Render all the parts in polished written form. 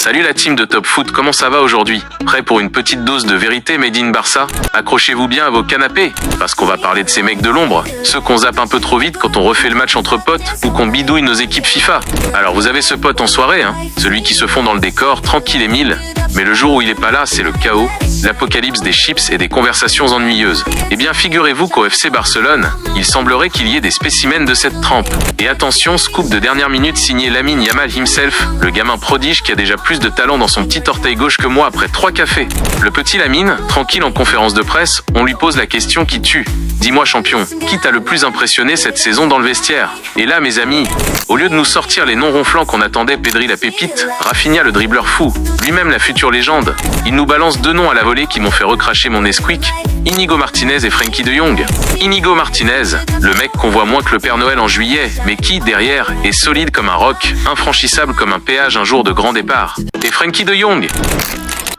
Salut la team de Top Foot, comment ça va aujourd'hui? Prêt pour une petite dose de vérité made in Barça? Accrochez-vous bien à vos canapés, parce qu'on va parler de ces mecs de l'ombre, ceux qu'on zappe un peu trop vite quand on refait le match entre potes ou qu'on bidouille nos équipes FIFA. Alors vous avez ce pote en soirée, celui qui se fond dans le décor, tranquille et mille, mais le jour où il est pas là, c'est le chaos, l'apocalypse des chips et des conversations ennuyeuses. Eh bien figurez-vous qu'au FC Barcelone, il semblerait qu'il y ait des spécimens de cette trempe. Et attention, scoop de dernière minute signé Lamine Yamal himself, le gamin prodige qui a déjà plus de talent dans son petit orteil gauche que moi après 3 cafés. Le petit Lamine, tranquille en conférence de presse, on lui pose la question qui tue. Dis-moi champion, qui t'a le plus impressionné cette saison dans le vestiaire? Et là mes amis, au lieu de nous sortir les noms ronflants qu'on attendait, Pedri la pépite, Rafinha le dribbleur fou, lui-même la future légende, il nous balance 2 noms à la volée qui m'ont fait recracher mon Nesquik, Inigo Martinez et Frenkie de Jong. Inigo Martinez, le mec qu'on voit moins que le Père Noël en juillet, mais qui, derrière, est solide comme un roc, infranchissable comme un péage un jour de grand départ. Et Frenkie de Jong,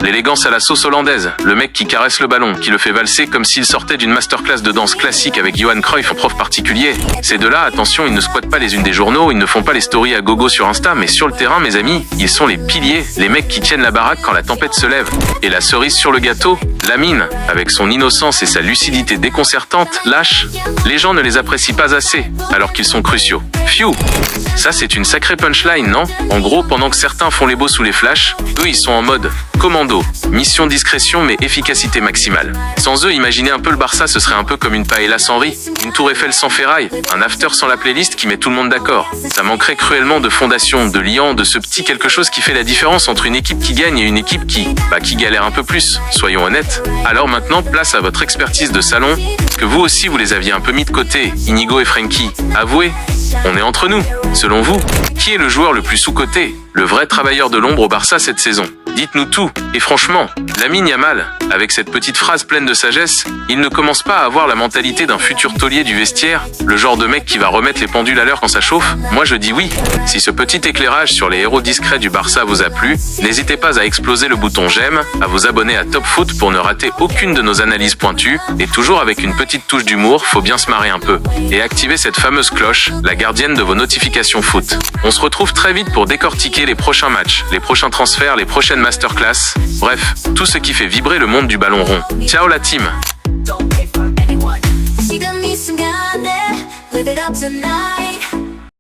l'élégance à la sauce hollandaise, le mec qui caresse le ballon, qui le fait valser comme s'il sortait d'une masterclass de danse classique avec Johan Cruyff en prof particulier. Ces deux-là, attention, ils ne squattent pas les unes des journaux, ils ne font pas les stories à gogo sur Insta, mais sur le terrain, mes amis, ils sont les piliers, les mecs qui tiennent la baraque quand la tempête se lève. Et la cerise sur le gâteau, Lamine, avec son innocence et sa lucidité déconcertante, lâche, les gens ne les apprécient pas assez, alors qu'ils sont cruciaux. Phew! Ça c'est une sacrée punchline, non? En gros, pendant que certains font les beaux sous les flashs, eux ils sont en mode commando, mission discrétion mais efficacité maximale. Sans eux, imaginez un peu le Barça, ce serait un peu comme une paella sans riz, une tour Eiffel sans ferraille, un after sans la playlist qui met tout le monde d'accord. Ça manquerait cruellement de fondation, de liant, de ce petit quelque chose qui fait la différence entre une équipe qui gagne et une équipe qui galère un peu plus, soyons honnêtes. Alors maintenant, place à votre expertise de salon, que vous aussi vous les aviez un peu mis de côté, Inigo et Frenkie. Avouez, on est entre nous. Selon vous, qui est le joueur le plus sous-coté, le vrai travailleur de l'ombre au Barça cette saison? Dites-nous tout, et franchement, Lamine Yamal, avec cette petite phrase pleine de sagesse, il ne commence pas à avoir la mentalité d'un futur taulier du vestiaire, le genre de mec qui va remettre les pendules à l'heure quand ça chauffe? Moi je dis oui. Si ce petit éclairage sur les héros discrets du Barça vous a plu, n'hésitez pas à exploser le bouton j'aime, à vous abonner à Top Foot pour ne rater aucune de nos analyses pointues, et toujours avec une petite touche d'humour, faut bien se marrer un peu. Et activez cette fameuse cloche, la gardienne de vos notifications foot. On se retrouve très vite pour décortiquer les prochains matchs, les prochains transferts, les prochaines masterclass, bref, tout ce qui fait vibrer le monde du ballon rond. Ciao la team! Don't wait for anyone. 지금 이 순간에 live it up tonight.